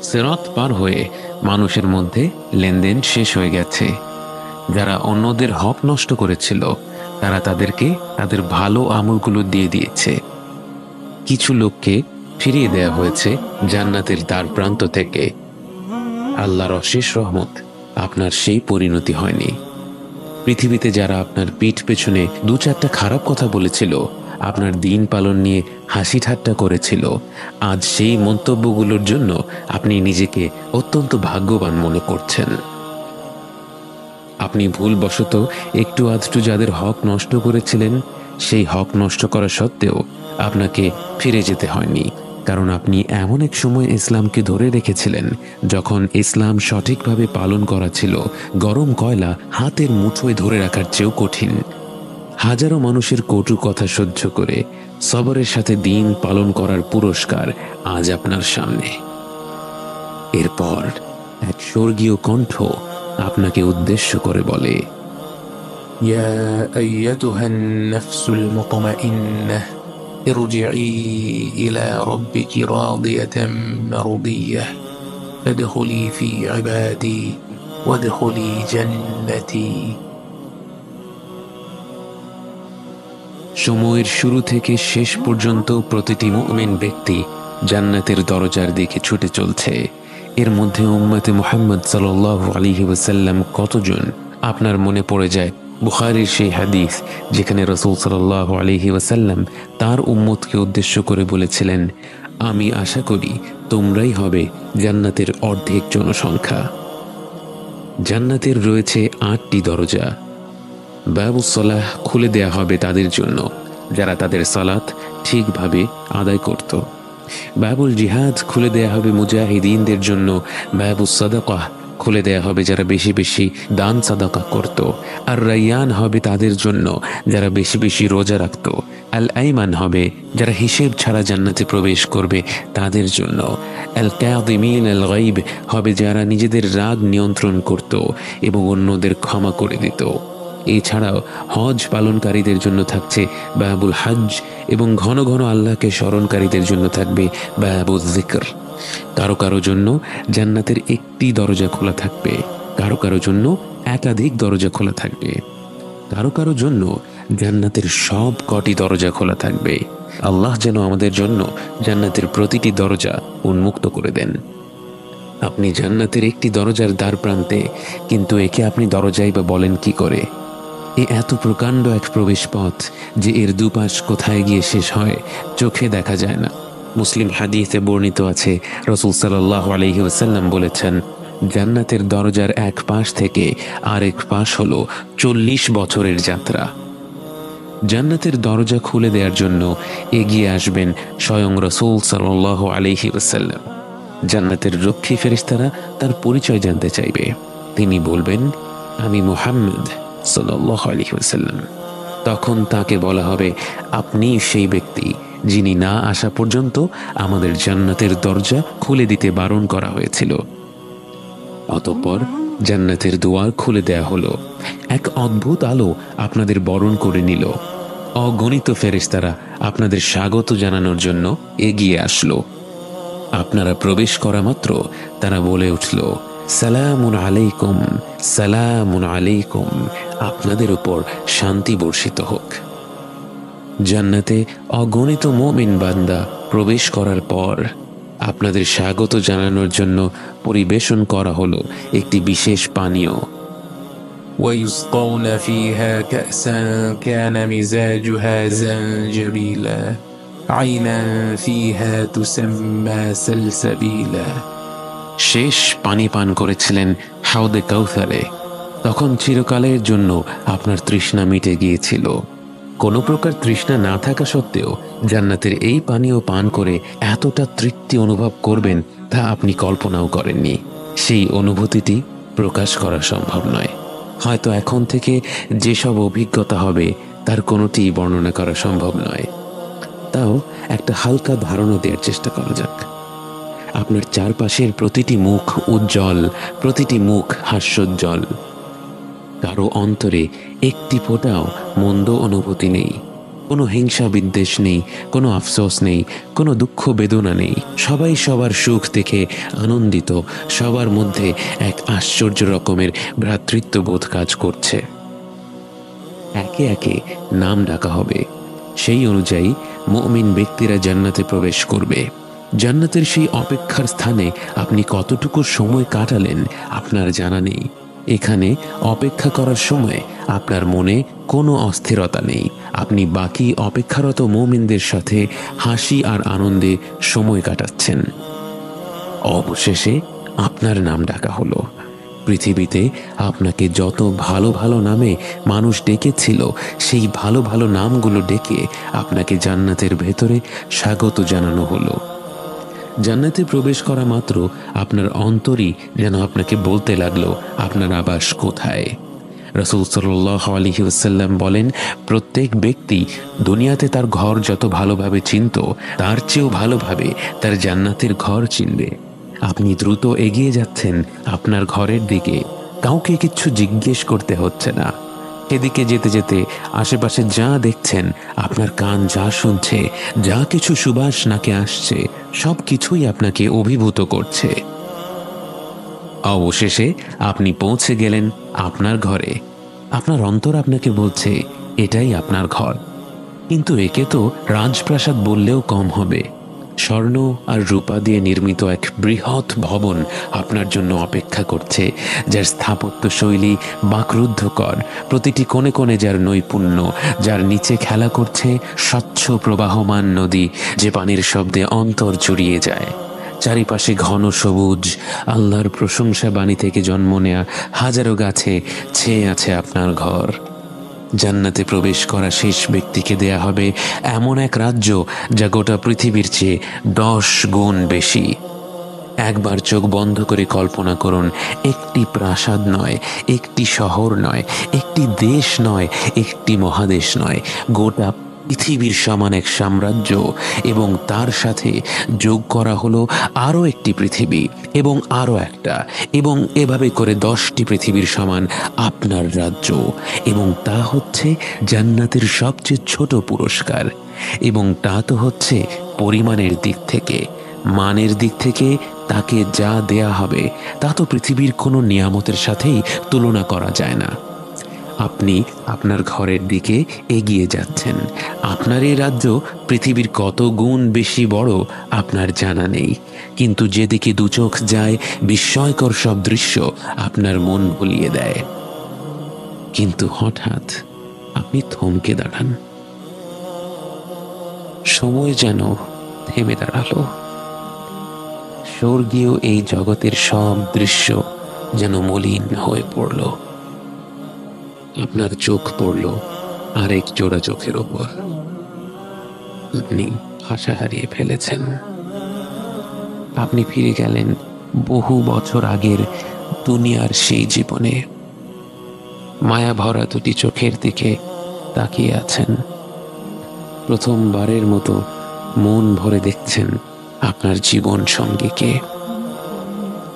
সিরাত পার হয়ে মানুষের মধ্যে লেনদেন শেষ হয়ে গেছে। যারা অন্যদের হক নষ্ট করেছিল তারা তাদেরকে তাদের ভালো আমলগুলো দিয়ে দিয়েছে। কিছু লোককে ফিরিয়ে দেয়া হয়েছে জান্নাতের দ্বার প্রান্ত থেকে। আল্লাহর অশেষ রহমত, আপনার সেই পরিণতি হয়নি। পৃথিবীতে যারা আপনার পিঠ পেছনে দু চারটা খারাপ কথা বলেছিল, আপনার দিন পালন নিয়ে হাসি ঠাট্টা করেছিল, আজ সেই মন্তব্যগুলোর জন্য আপনি নিজেকে অত্যন্ত ভাগ্যবান মনে করছেন। আপনি ভুলবশত একটু আধটু যাদের হক নষ্ট করেছিলেন, সেই হক নষ্ট করা সত্ত্বেও আপনাকে ফিরে যেতে হয়নি, কারণ আপনি এমন এক সময় ইসলামকে ধরে রেখেছিলেন যখন ইসলাম সঠিকভাবে পালন করা ছিল গরম কয়লা হাতের মুঠোয় ধরে রাখার চেয়েও কঠিন। হাজারো মানুষের কটু কথা সহ্য করে সবরের সাথে দিন পালন করার পুরস্কার আজ আপনার সামনে। এরপর এক স্বর্গীয় কণ্ঠ আপনাকে উদ্দেশ্য করে বলে, ইয়া আইয়াতুহান নাফসুল মুতমাইন্নাহ ইরজিই ইলা রাব্বিকি রাদিয়াতাম মারদিয়াহ ফাদখুলি ফি ইবাদি ওয়াদখুলি জান্নাতি। সময়ের শুরু থেকে শেষ পর্যন্ত প্রতিটি মুমিন ব্যক্তি জান্নাতের দরজার দিকে ছুটে চলছে। এর মধ্যে উম্মতে মুহাম্মদ সাল্লাল্লাহু আলাইহি ওয়াসাল্লাম কতজন আপনার মনে পড়ে যায়? বুখারীর সেই হাদিস যেখানে রাসূল সাল্লাল্লাহু আলাইহি ওয়াসাল্লাম তার উম্মতকে উদ্দেশ্য করে বলেছিলেন, আমি আশা করি তোমরাই হবে জান্নাতের অর্ধেক জনসংখ্যা। জান্নাতের রয়েছে 8টি দরজা। বাবুস সালাহ খুলে দেয়া হবে তাদের জন্য যারা তাদের সালাত ঠিকভাবে আদায় করত। বাবুল জিহাদ খুলে দেয়া হবে মুজাহিদিনদের জন্য। বাবুস সাদাকাহ খুলে দেয়া হবে যারা বেশি বেশি দান সাদাকা করত। আর রাইয়ান হবে তাদের জন্য যারা বেশি বেশি রোজা রাখত। আল আইমান হবে যারা হিসেব ছাড়া জান্নাতে প্রবেশ করবে তাদের জন্য। আল কাযিমিন আল গায়ব হবে যারা নিজেদের রাগ নিয়ন্ত্রণ করত এবং অন্যদের ক্ষমা করে দিত। এছাড়াও হজ পালনকারীদের জন্য থাকছে বাবুল হজ এবং ঘন ঘন আল্লাহকে স্মরণকারীদের জন্য থাকবে বাবুল যিকর। কারো কারো জন্য জান্নাতের একটি দরজা খোলা থাকবে, কারো কারো জন্য একাধিক দরজা খোলা থাকবে, কারো কারো জন্য জান্নাতের সব কটি দরজা খোলা থাকবে। আল্লাহ যেন আমাদের জন্য জান্নাতের প্রতিটি দরজা উন্মুক্ত করে দেন। আপনি জান্নাতের একটি দরজার দ্বার প্রান্তে, কিন্তু একে আপনি দরজাই বা বলেন কি করে? এত প্রকাণ্ড এক প্রবেশ পথ যে এর দুপাশ কোথায় গিয়ে শেষ হয় চোখে দেখা যায় না। মুসলিম হাদিসে বর্ণিত আছে, রাসূল সাল্লাল্লাহু আলাইহি ওয়াসাল্লাম বলেছেন, জান্নাতের দরজার এক পাশ থেকে আরেক পাশ হলো 40 বছরের যাত্রা। জান্নাতের দরজা খুলে দেওয়ার জন্য এগিয়ে আসবেন স্বয়ং রাসূল সাল্লাল্লাহু আলাইহি ওয়াসাল্লাম। জান্নাতের রক্ষী ফেরেশতারা তার পরিচয় জানতে চাইবে। তিনি বলবেন, আমি মুহাম্মদ সাল্লাল্লাহু আলাইহি ওয়াসাল্লাম। তখন তাকে বলা হবে, আপনি সেই ব্যক্তি যিনি না আসা পর্যন্ত আমাদের জান্নাতের দরজা খুলে দিতে বারণ করা হয়েছিল। অতঃপর জান্নাতের দুয়ার খুলে দেয়া হলো। এক অদ্ভুত আলো আপনাদের বরণ করে নিল। অগণিত ফেরেশতারা আপনাদের স্বাগত জানানোর জন্য এগিয়ে আসলো। আপনারা প্রবেশ করা মাত্র তারা বলে উঠল, সালামুন আলাইকুম, সালামুন আলাইকুম, আপনাদের উপর শান্তি বর্ষিত হোক। জান্নাতে অগণিত মুমিন বান্দা প্রবেশ করার পর আপনাদের স্বাগত জানানোর জন্য পরিবেশন করা হলো একটি বিশেষ পানীয়। ويسقون فيها كأسا كان مزاجها زنجبيلا عينا فيها تسمى سلسبيلا। শেষ পানি পান করেছিলেন হাউদে কাউসারে। তখন চিরকালের জন্য আপনার তৃষ্ণা মিটে গিয়েছিল। কোনো প্রকার তৃষ্ণা না থাকা সত্ত্বেও জান্নাতের এই পানীয় পান করে এতটা তৃপ্তি অনুভব করবেন তা আপনি কল্পনাও করেননি। সেই অনুভূতিটি প্রকাশ করা সম্ভব নয়। হয়তো এখন থেকে যেসব অভিজ্ঞতা হবে তার কোনোটি বর্ণনা করা সম্ভব নয়। তাও একটা হালকা ধারণা দেওয়ার চেষ্টা করা যাক। আপনার চারপাশের প্রতিটি মুখ উজ্জ্বল, প্রতিটি মুখ হাস্যোজ্জ্বল। কারো অন্তরে একটি ফোঁটাও মন্দ অনুভূতি নেই। কোনো হিংসা বিদ্বেষ নেই, কোনো আফসোস নেই, কোনো দুঃখ বেদনা নেই। সবাই সবার সুখ দেখে আনন্দিত, সবার মধ্যে এক আশ্চর্য রকমের ভ্রাতৃত্ববোধ কাজ করছে। একে একে নাম ডাকা হবে, সেই অনুযায়ী মুমিন ব্যক্তিরা জান্নাতে প্রবেশ করবে। জান্নাতের সেই অপেক্ষার স্থানে আপনি কতটুকু সময় কাটালেন আপনার জানা নেই। এখানে অপেক্ষা করার সময় আপনার মনে কোনো অস্থিরতা নেই। আপনি বাকি অপেক্ষারত মুমিনদের সাথে হাসি আর আনন্দে সময় কাটাচ্ছেন। অবশেষে আপনার নাম ডাকা হলো। পৃথিবীতে আপনাকে যত ভালো ভালো নামে মানুষ ডেকেছিল, সেই ভালো ভালো নামগুলো ডেকে আপনাকে জান্নাতের ভেতরে স্বাগত জানানো হলো। জান্নাতে প্রবেশ করা মাত্র আপনার অন্তরই যেন আপনাকে বলতে লাগলো আপনার আবাস কোথায়। রাসূল সাল্লাল্লাহু আলাইহি ওয়াসাল্লাম বলেন, প্রত্যেক ব্যক্তি দুনিয়াতে তার ঘর যত ভালোভাবে চিনত, তার চেয়েও ভালোভাবে তার জান্নাতের ঘর চিনবে। আপনি দ্রুত এগিয়ে যাচ্ছেন আপনার ঘরের দিকে, কাউকে কিচ্ছু জিজ্ঞেস করতে হচ্ছে না। এদিকে যেতে যেতে আশেপাশে যা দেখছেন, আপনার কান যা শুনছে, যা কিছু সুবাস নাকে আসছে, সব কিছুই আপনাকে অভিভূত করছে। অবশেষে আপনি পৌঁছে গেলেন আপনার ঘরে। আপনার অন্তর আপনাকে বলছে এটাই আপনার ঘর। কিন্তু একে তো রাজপ্রাসাদ বললেও কম হবে। স্বর্ণ আর রূপা দিয়ে নির্মিত এক বৃহৎ ভবন আপনার জন্য অপেক্ষা করছে, যার স্থাপত্য শৈলী বাকরুদ্ধকর। প্রতিটি কোণে কোণে যার নৈপুণ্য, যার নিচে খেলা করছে স্বচ্ছ প্রবাহমান নদী, যে পানির শব্দে অন্তর জুড়িয়ে যায়। চারিপাশে ঘন সবুজ, আল্লাহর প্রশংসা বাণী থেকে জন্ম নেয়া হাজারো গাছে ছেয়ে আছে আপনার ঘর। জান্নাতে প্রবেশ করা শেষ ব্যক্তিকে দেয়া হবে এমন এক রাজ্য যা গোটা পৃথিবীর চেয়ে 10 গুণ বেশি। একবার চোখ বন্ধ করে কল্পনা করুন, একটি প্রাসাদ নয়, একটি শহর নয়, একটি দেশ নয়, একটি মহাদেশ নয়, গোটা পৃথিবীর সমান এক সাম্রাজ্য, এবং তার সাথে যোগ করা হলো আরও একটি পৃথিবী, এবং আরও একটা, এবং এভাবে করে 10টি পৃথিবীর সমান আপনার রাজ্য। এবং তা হচ্ছে জান্নাতের সবচেয়ে ছোট পুরস্কার। এবং তা তো হচ্ছে পরিমাণের দিক থেকে। মানের দিক থেকে তাকে যা দেয়া হবে তা তো পৃথিবীর কোনো নিয়ামতের সাথেই তুলনা করা যায় না। আপনি আপনার ঘরের দিকে এগিয়ে যাচ্ছেন। আপনার এই রাজ্য পৃথিবীর কত গুণ বেশি বড় আপনার জানা নেই, কিন্তু যেদিকে দুচোখ যায় বিস্ময়কর সব দৃশ্য আপনার মন ভুলিয়ে দেয়। কিন্তু হঠাৎ আপনি থমকে দাঁড়ান। সময় যেন থেমে দাঁড়ালো। স্বর্গীয় এই জগতের সব দৃশ্য যেন মলিন হয়ে পড়ল। আপনার চোখ পড়ল আরেক জোড়া চোখের ওপর। আপনি আশা হারিয়ে ফেলেছেন। আপনি ফিরে গেলেন বহু বছর আগের দুনিয়ার সেই জীবনে। মায়া ভরা দুটি চোখের দিকে তাকিয়ে আছেন। প্রথমবারের মতো মন ভরে দেখছেন আপনার জীবন সঙ্গীকে।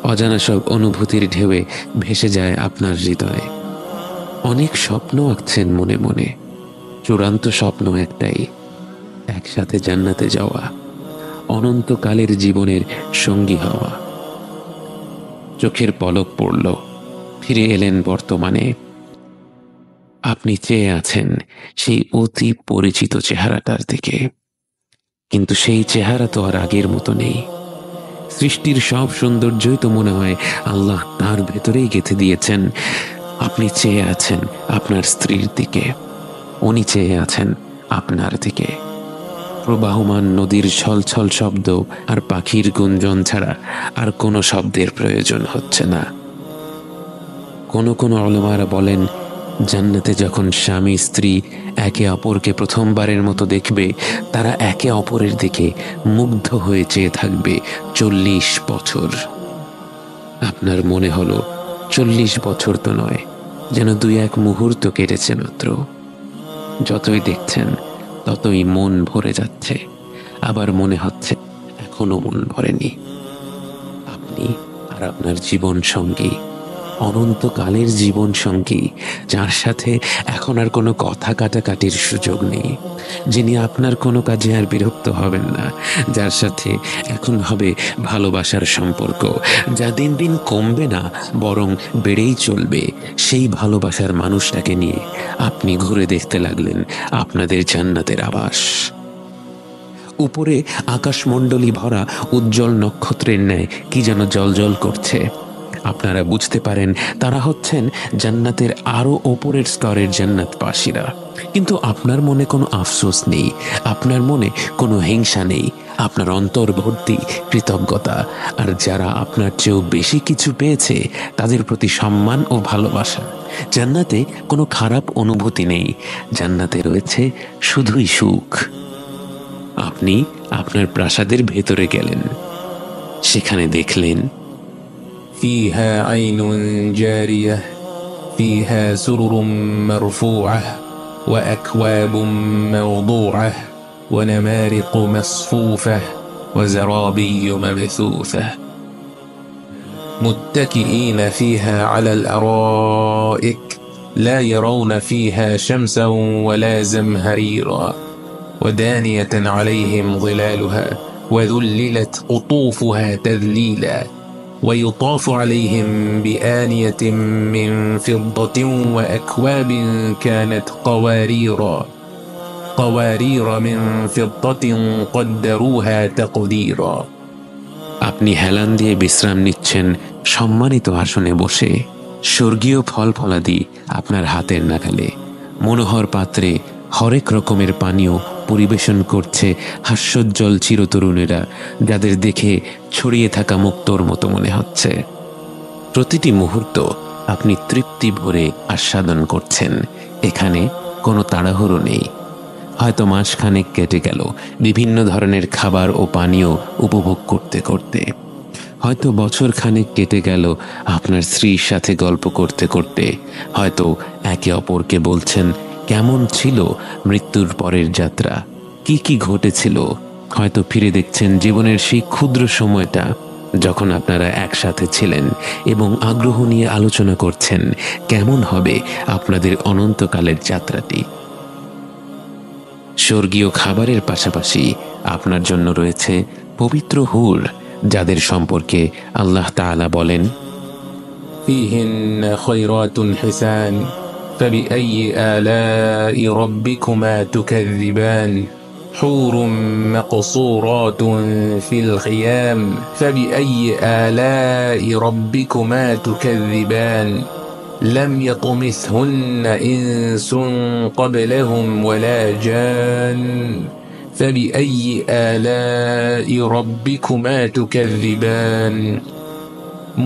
অজানা সব অনুভূতির ঢেউয়ে ভেসে যায় আপনার হৃদয়ে। অনেক স্বপ্ন আঁকছেন মনে মনে। চূড়ান্ত স্বপ্ন একটাই, একসাথে জান্নাতে যাওয়া, অনন্তকালের জীবনের সঙ্গী হওয়া। চোখের পলক পড়ল, ফিরে এলেন বর্তমানে। আপনি চেয়ে আছেন সেই অতি পরিচিত চেহারাটার দিকে, কিন্তু সেই চেহারা তো আর আগের মতো নেই। সৃষ্টির সব সৌন্দর্যই তো মনে হয় আল্লাহ তার ভেতরেই গেঁথে দিয়েছেন। আপনি চেয়ে আছেন আপনার স্ত্রীর দিকে, উনি চেয়ে আছেন আপনার দিকে। প্রবাহমান নদীর ছলছল শব্দ আর পাখির গুঞ্জন ছাড়া আর কোনো শব্দের প্রয়োজন হচ্ছে না। কোনো কোনো উলামারা বলেন, জান্নাতে যখন স্বামী স্ত্রী একে অপরকে প্রথমবারের মতো দেখবে, তারা একে অপরের দিকে মুগ্ধ হয়ে চেয়ে থাকবে 40 বছর। আপনার মনে হলো 40 বছর তো নয়, যেন 2-1 মুহূর্ত কেটেছে মাত্র। যতই দেখছেন ততই মন ভরে যাচ্ছে, আবার মনে হচ্ছে এখনো মন ভরেনি। আপনি আর আপনার জীবন সঙ্গী অনন্তকালের জীবন সঙ্গী, যার সাথে এখন আর কোনো কথা কাটাকাটির সুযোগ নেই, যিনি আপনার কোনো কাজে আর বিরক্ত হবেন না, যার সাথে এখন হবে ভালোবাসার সম্পর্ক, যা দিন দিন কমবে না বরং বেড়েই চলবে। সেই ভালোবাসার মানুষটাকে নিয়ে আপনি ঘুরে দেখতে লাগলেন আপনাদের জান্নাতের আবাস। উপরে আকাশমণ্ডলী ভরা উজ্জ্বল নক্ষত্রের ন্যায় কি যেন জ্বলজ্বল করছে। আপনারা বুঝতে পারেন তারা হচ্ছেন জান্নাতের আরো ওপরের স্তরের জান্নাতবাসীরা। কিন্তু আপনার মনে কোনো আফসোস নেই, আপনার মনে কোনো হিংসা নেই, আপনার অন্তর ভর্তি কৃতজ্ঞতা। আর যারা আপনার চেয়েও বেশি কিছু পেয়েছে তাদের প্রতি সম্মান ও ভালোবাসা। জান্নাতে কোনো খারাপ অনুভূতি নেই, জান্নাতে রয়েছে শুধুই সুখ। আপনি আপনার প্রাসাদের ভেতরে গেলেন, সেখানে দেখলেন فيها عين جارية فيها سرر مرفوعة وأكواب موضوعة ونمارق مصفوفة وزرابي مبثوثة متكئين فيها على الأرائك لا يرون فيها شمسا ولا زمهريرا ودانية عليهم ظلالها وذللت قطوفها تذليلا ويطاف عليهم بآنية من فضة وأكواب كانت قوارير من فضة قدروها تقديرا। আপনি হেলান দিয়ে বিশ্রাম নিচ্ছেন সম্মানিত আসনে বসে। স্বর্গীয় ফল ফলাদি আপনার হাতের নাগালে। মনোহর পাত্রে হরেক রকমের পানীয় পরিবেশন করছে হাস্যোজ্জ্বল চিরতরুণেরা, যাদের দেখে ছড়িয়ে থাকা মুক্তোর মতো মনে হচ্ছে। প্রতিটি মুহূর্ত আপনি তৃপ্তি ভরে আস্বাদন করছেন। এখানে কোনো তাড়াহুড়ো নেই। হয়তো মাসখানেক কেটে গেল বিভিন্ন ধরনের খাবার ও পানীয় উপভোগ করতে করতে। হয়তো বছর খানেক কেটে গেল আপনার স্ত্রীর সাথে গল্প করতে করতে। হয়তো একে অপরকে বলছেন কেমন ছিল মৃত্যুর পরের যাত্রা, কি কি ঘটেছিল। হয়তো ফিরে দেখছেন জীবনের সেই ক্ষুদ্র সময়টা যখন আপনারা একসাথে ছিলেন এবং আগ্রহ নিয়ে আলোচনা করছেন কেমন হবে আপনাদের অনন্তকালের যাত্রাটি। স্বর্গীয় খাবারের পাশাপাশি আপনার জন্য রয়েছে পবিত্র হুর, যাদের সম্পর্কে আল্লাহ তাআলা বলেন, فيهن خيرات حسان فبأي آلاء ربكما تكذبان حور مقصورات في الخيام فبأي آلاء ربكما تكذبان لم يطمثهن إنس قبلهم ولا جان فبأي آلاء ربكما تكذبان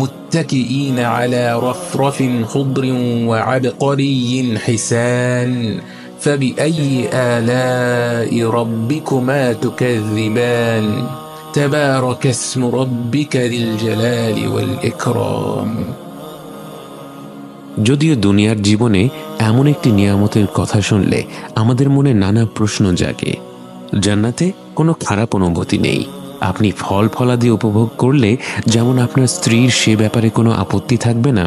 متكئين على رفرف خضر وعبقري حسان فبأي آلاء ربكما تكذبان تبارك اسم ربك ذي الجلال والإكرام। যদিও দুনিয়ার জীবনে এমন একটি নিয়ামতের কথা শুনলে আমাদের মনে নানা প্রশ্ন জাগে। জান্নাতে কোনো খারাপ অনুভূতি নেই। আপনি ফল ফলাদি উপভোগ করলে যেমন আপনার স্ত্রীর সে ব্যাপারে কোনো আপত্তি থাকবে না,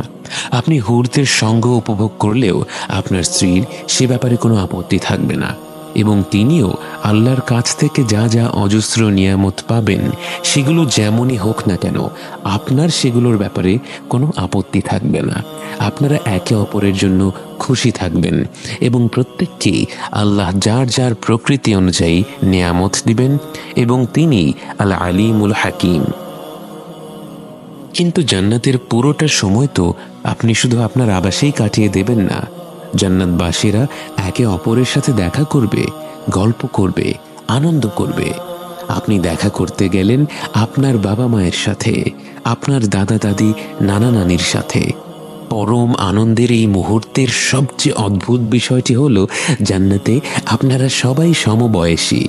আপনি হুরদের সঙ্গ উপভোগ করলেও আপনার স্ত্রীর সে ব্যাপারে কোনো আপত্তি থাকবে না। এবং তিনিও আল্লাহর কাছ থেকে যা যা অজস্র নিয়ামত পাবেন সেগুলো যেমনই হোক না কেন আপনার সেগুলোর ব্যাপারে কোনো আপত্তি থাকবে না। আপনারা একে অপরের জন্য খুশি থাকবেন এবং প্রত্যেককেই আল্লাহ যার যার প্রকৃতি অনুযায়ী নিয়ামত দিবেন এবং তিনি আল আলিমুল হাকিম। কিন্তু জান্নাতের পুরোটা সময় তো আপনি শুধু আপনার আবাসেই কাটিয়ে দেবেন না। জান্নাতবাসীরা একে অপরের সাথে দেখা করবে, গল্প করবে, আনন্দ করবে। আপনি দেখা করতে গেলেন আপনার বাবা মায়ের সাথে, আপনার দাদা দাদি, নানা নানির সাথে। পরম আনন্দের এই মুহূর্তের সবচেয়ে অদ্ভুত বিষয়টি হলো জান্নাতে আপনারা সবাই সমবয়সী।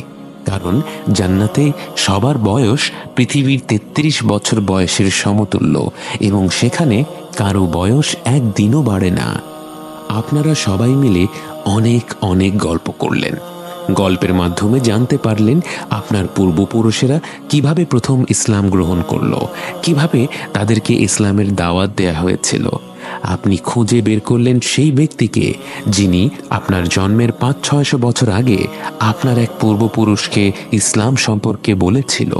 কারণ জান্নাতে সবার বয়স পৃথিবীর 33 বছর বয়সের সমতুল্য এবং সেখানে কারো বয়স একদিনও বাড়ে না। আপনারা সবাই মিলে অনেক অনেক গল্প করলেন। গল্পের মাধ্যমে জানতে পারলেন আপনার পূর্বপুরুষেরা কিভাবে প্রথম ইসলাম গ্রহণ করলো, কিভাবে তাদেরকে ইসলামের দাওয়াত দেয়া হয়েছিল। আপনি খুঁজে বের করলেন সেই ব্যক্তিকে যিনি আপনার জন্মের 500-600 বছর আগে আপনার এক পূর্বপুরুষকে ইসলাম সম্পর্কে বলেছিল,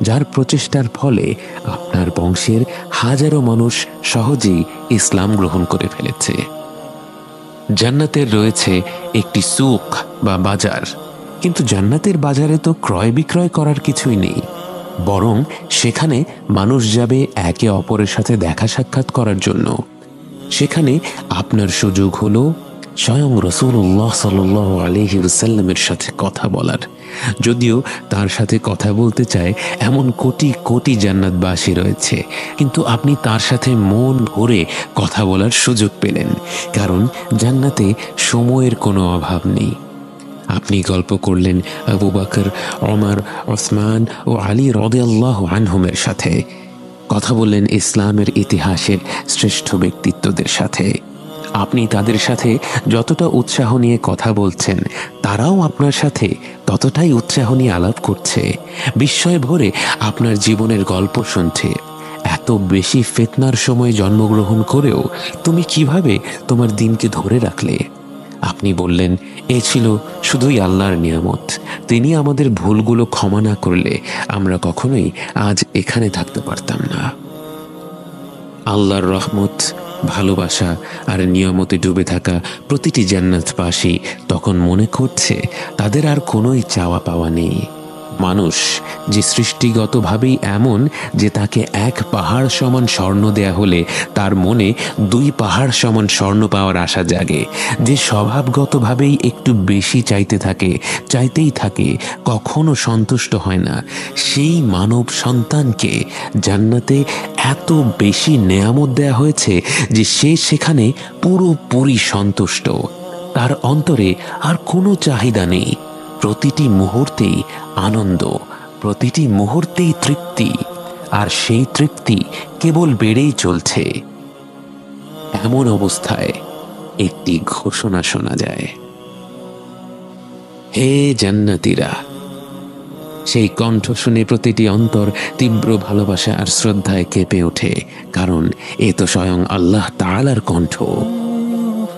যার প্রচেষ্টার ফলে আপনার বংশের হাজারো মানুষ সহজেই ইসলাম গ্রহণ করে ফেলেছে। জান্নাতের রয়েছে একটি সুক বা বাজার, কিন্তু জান্নাতের বাজারে তো ক্রয় বিক্রয় করার কিছুই নেই, বরং সেখানে মানুষ যাবে একে অপরের সাথে দেখা সাক্ষাৎ করার জন্য। সেখানে আপনার সুযোগ হলো স্বয়ং রাসূলুল্লাহ সাল্লাল্লাহু আলাইহি ওয়াসাল্লামের সাথে কথা বলার। যদিও তার সাথে কথা বলতে চায় এমন কোটি কোটি জান্নাতবাসী রয়েছে, কিন্তু আপনি তার সাথে মন ভরে কথা বলার সুযোগ পেলেন, কারণ জান্নাতে সময়ের কোনো অভাব নেই। আপনি গল্প করলেন আবু বকর, ওমর, ওসমান ও আলী রাদিয়াল্লাহু আনহুমের সাথে, কথা বললেন ইসলামের ইতিহাসের শ্রেষ্ঠ ব্যক্তিত্বদের সাথে। আপনি তাদের সাথে যতটা উৎসাহ নিয়ে কথা বলছেন, তারাও আপনার সাথে ততটাই উৎসাহ নিয়ে আলাপ করছে, বিস্ময় ভরে আপনার জীবনের গল্প শুনছে। এত বেশি ফিতনার সময় জন্মগ্রহণ করেও তুমি কিভাবে তোমার দিনকে ধরে রাখলে? আপনি বললেন, এ ছিল শুধুই আল্লাহর নিয়ামত, তিনি আমাদের ভুলগুলো ক্ষমা না করলে আমরা কখনোই আজ এখানে থাকতে পারতাম না। আল্লাহর রহমত, ভালোবাসা আর নিয়ামতে ডুবে থাকা প্রতিটি জান্নাতবাসী তখন মনে করছে তাদের আর কোনোই চাওয়া পাওয়া নেই। মানুষ যে সৃষ্টিগতভাবেই এমন যে তাকে এক পাহাড় সমান স্বর্ণ দেয়া হলে তার মনে 2 পাহাড় সমান স্বর্ণ পাওয়ার আশা জাগে, যে স্বভাবগতভাবেই একটু বেশি চাইতেই থাকে, কখনো সন্তুষ্ট হয় না, সেই মানব সন্তানকে জান্নাতে এত বেশি নেয়ামত দেয়া হয়েছে যে সে সেখানে পুরোপুরি সন্তুষ্ট। তার অন্তরে আর কোনো চাহিদা নেই, প্রতিটি মুহূর্তেই আনন্দ, প্রতিটি মুহূর্তেই তৃপ্তি, আর সেই তৃপ্তি কেবল বেড়েই চলছে। এমন অবস্থায় একটি ঘোষণা শোনা যায়, হে জান্নাতীরা। সেই কণ্ঠ শুনে প্রতিটি অন্তর তীব্র ভালোবাসা আর শ্রদ্ধায় কেঁপে ওঠে, কারণ এ তো স্বয়ং আল্লাহ তাআলার কণ্ঠ।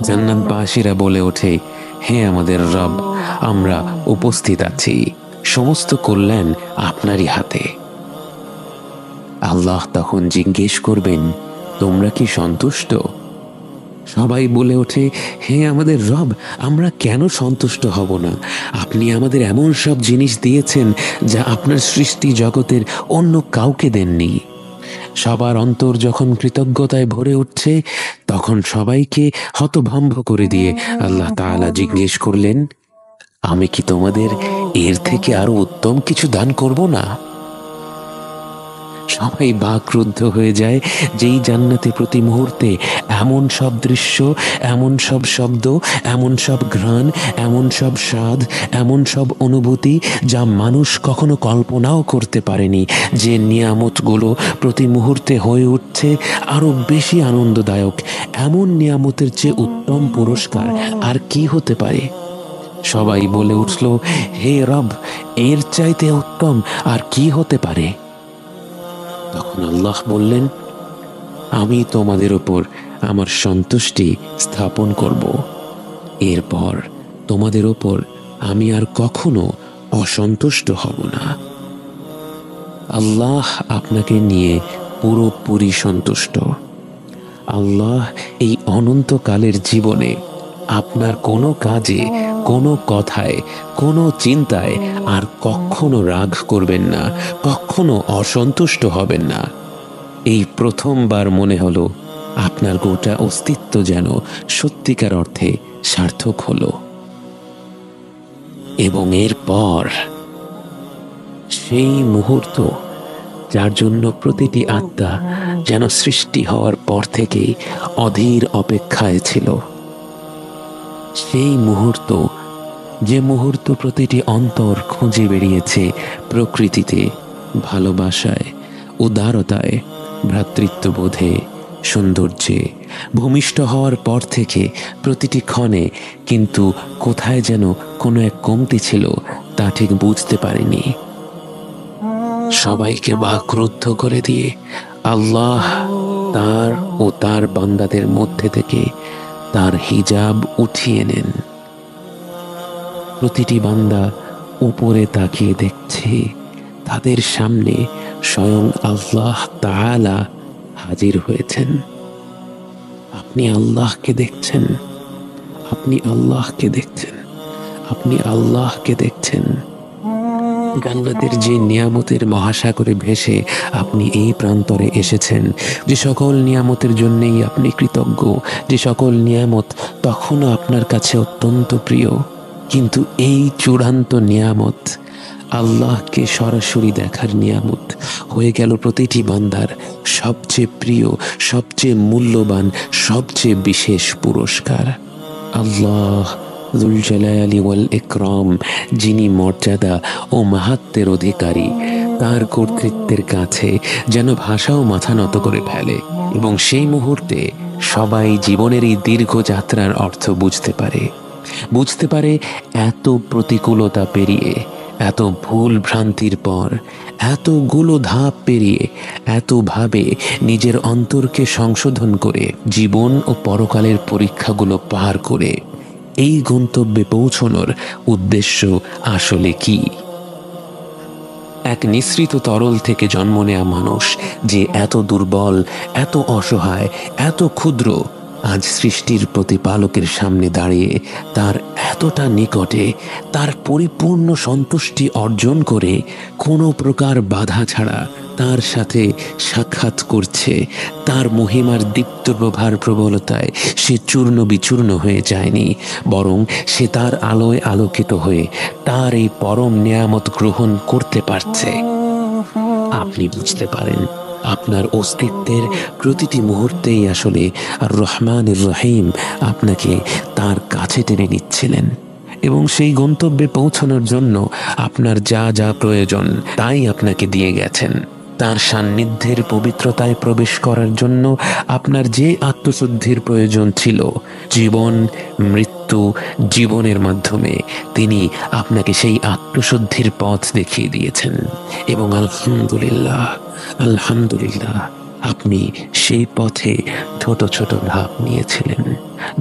জান্নাতবাসীরা বলে ওঠে, হে আমাদের রব, আমরা উপস্থিত আছি, সমস্ত কল্যাণ আপনারই হাতে। আল্লাহ তখন জিজ্ঞেস করবেন, তোমরা কি সন্তুষ্ট? সবাই বলে ওঠে, হে আমাদের রব, আমরা কেন সন্তুষ্ট হব না? আপনি আমাদের এমন সব জিনিস দিয়েছেন যা আপনার সৃষ্টি জগতের অন্য কাউকে দেননি। সবার অন্তর যখন কৃতজ্ঞতায় ভরে উঠছে, তখন সবাইকে হতভম্ব করে দিয়ে আল্লাহ তাআলা জিজ্ঞেস করলেন, আমি কি তোমাদের এর থেকে আরো উত্তম কিছু দান করব না? সবাই বাকরুদ্ধ হয়ে যায়, যেই জান্নাতে প্রতি মুহূর্তে এমন সব দৃশ্য, এমন সব শব্দ, এমন সব ঘ্রাণ, এমন সব স্বাদ, এমন সব অনুভূতি যা মানুষ কখনো কল্পনাও করতে পারেনি, যে নিয়ামতগুলো প্রতি মুহূর্তে হয়ে উঠছে আরো বেশি আনন্দদায়ক। এমন নিয়ামতের চেয়ে উত্তম পুরস্কার আর কি হতে পারে? সবাই বলে উঠল, হে রব, এর চাইতে উত্তম আর কি হতে পারে? তখন আল্লাহ বললেন, আমি তোমাদের উপর আমার সন্তুষ্টি স্থাপন করব, এরপর তোমাদের উপর আমি আর কখনো অসন্তুষ্ট হব না। আল্লাহ আপনাকে নিয়ে পুরোপুরি সন্তুষ্ট। আল্লাহ এই অনন্তকালের জীবনে আপনার কোনো কাজে, কোনো কথায়, কোনো চিন্তায় আর কখনো রাগ করবেন না, কখনো অসন্তুষ্ট হবেন না। এই প্রথমবার মনে হলো আপনার গোটা অস্তিত্ব যেন সত্যিকার অর্থে সার্থক হলো। এবং এরপর সেই মুহূর্ত, যার জন্য প্রতিটি আত্মা যেন সৃষ্টি হওয়ার পর থেকেই অধীর অপেক্ষায় ছিল, সেই মুহূর্ত, যে মুহূর্ত প্রতিটি অন্তর খুঁজে বেরিয়েছে প্রকৃতিতে, ভালোবাসায়, উদারতায়, ভ্রাতৃত্ববোধে, সৌন্দর্যে ভূমিষ্ঠ হওয়ার পর থেকে প্রতিটি ক্ষণে কিন্তু কোথায় যেন কোনো এক কমতি ছিল, তা ঠিক বুঝতে পারেনি। সবাইকে বাকরুদ্ধ করে দিয়ে আল্লাহ তার ও তার বান্দাদের মধ্যে থেকে তার হিজাব উঠিয়ে নেন। প্রতিটি বান্দা উপরে তাকিয়ে দেখছে, তাদের সামনে স্বয়ং আল্লাহ তাআলা হাজির হয়েছেন। আপনি আল্লাহকে দেখছেন, আপনি আল্লাহকে দেখছেন, আপনি আল্লাহকে দেখছেন। জান্নাতের যে নিয়ামতের মহাসাগরে ভেসে আপনি এই প্রান্তরে এসেছেন, যে সকল নিয়ামতের জন্যই আপনি কৃতজ্ঞ, যে সকল নিয়ামত তখনও আপনার কাছে অত্যন্ত প্রিয়, কিন্তু এই চূড়ান্ত নিয়ামত, আল্লাহকে সরাসরি দেখার নিয়ামত, হয়ে গেল প্রতিটি বান্দার সবচেয়ে প্রিয়, সবচেয়ে মূল্যবান, সবচেয়ে বিশেষ পুরস্কার। আল্লাহ যুল জালালি ওয়াল ইকরাম, যিনি মর্যাদা ও মাহাত্ম্যের অধিকারী, তার কর্তৃত্বের কাছে যেন ভাষাও মাথা নত করে ফেলে, এবং সেই মুহূর্তে সবাই জীবনের এই দীর্ঘ যাত্রার অর্থ বুঝতে পারে এত প্রতিকূলতা পেরিয়ে, এত ভুল ভ্রান্তির পর, এতগুলো ধাপ পেরিয়ে, এতভাবে নিজের অন্তরকে সংশোধন করে, জীবন ও পরকালের পরীক্ষাগুলো পার করে এই গন্তব্যে পৌঁছানোর উদ্দেশ্য আসলে কি। এক নিঃসৃত তরল থেকে জন্ম নেয়া মানুষ যে এত দুর্বল, এত অসহায়, এত ক্ষুদ্র, আজ সৃষ্টির প্রতিপালকের সামনে দাঁড়িয়ে তার এতটা নিকটে, তার পরিপূর্ণ সন্তুষ্টি অর্জন করে কোনো প্রকার বাধা ছাড়া তার সাথে সাক্ষাৎ করছে, তার মহিমার দীপ্ত প্রভার প্রবলতায় সে চূর্ণ বিচূর্ণ হয়ে যায়নি, বরং সে তার আলোয় আলোকিত হয়ে তার এই পরম নিয়ামত গ্রহণ করতে পারছে। আপনি বুঝতে পারেন আপনার অস্তিত্বের প্রতিটি মুহূর্তেই আসলে আর রহমানুর রহিম আপনাকে তার কাছে টেনে নিচ্ছিলেন, এবং সেই গন্তব্যে পৌঁছানোর জন্য আপনার যা যা প্রয়োজন তাই আপনাকে দিয়ে গেছেন। তার সান্নিধ্যের পবিত্রতায় প্রবেশ করার জন্য আপনার যে আত্মশুদ্ধির প্রয়োজন ছিল, জীবন মৃত্যু জীবনের মাধ্যমে তিনি আপনাকে সেই আত্মশুদ্ধির পথ দেখিয়ে দিয়েছেন। এবং আলহামদুলিল্লাহ, আলহামদুলিল্লাহ, আপনি সেই পথে ছোট ছোট ধাপ নিয়েছিলেন।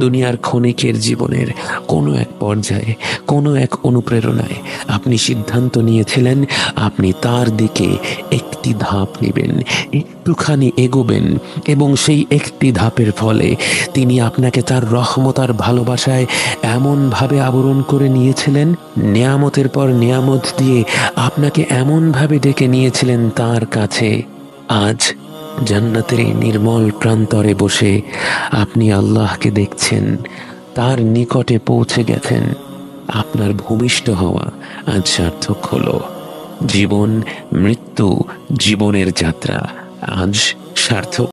দুনিয়ার ক্ষণিকের জীবনের কোনো এক পর্যায়ে, কোনো এক অনুপ্রেরণায় আপনি সিদ্ধান্ত নিয়েছিলেন আপনি তার দিকে একটি ধাপ নেবেন, একটুখানি এগোবেন, এবং সেই একটি ধাপের ফলে তিনি আপনাকে তার রহমত আর ভালোবাসায় এমনভাবে আবরণ করে নিয়েছিলেন, নিয়ামতের পর নিয়ামত দিয়ে আপনাকে এমনভাবে ডেকে নিয়েছিলেন তার কাছে। আজ জান্নাতের এই নির্মল প্রান্তরে বসে আপনি আল্লাহকে দেখছেন, তার নিকটে পৌঁছে গেছেন। আপনার ভূমিষ্ঠ হওয়া আজ সার্থক হলো। জীবন মৃত্যু জীবনের যাত্রা আজ সার্থক।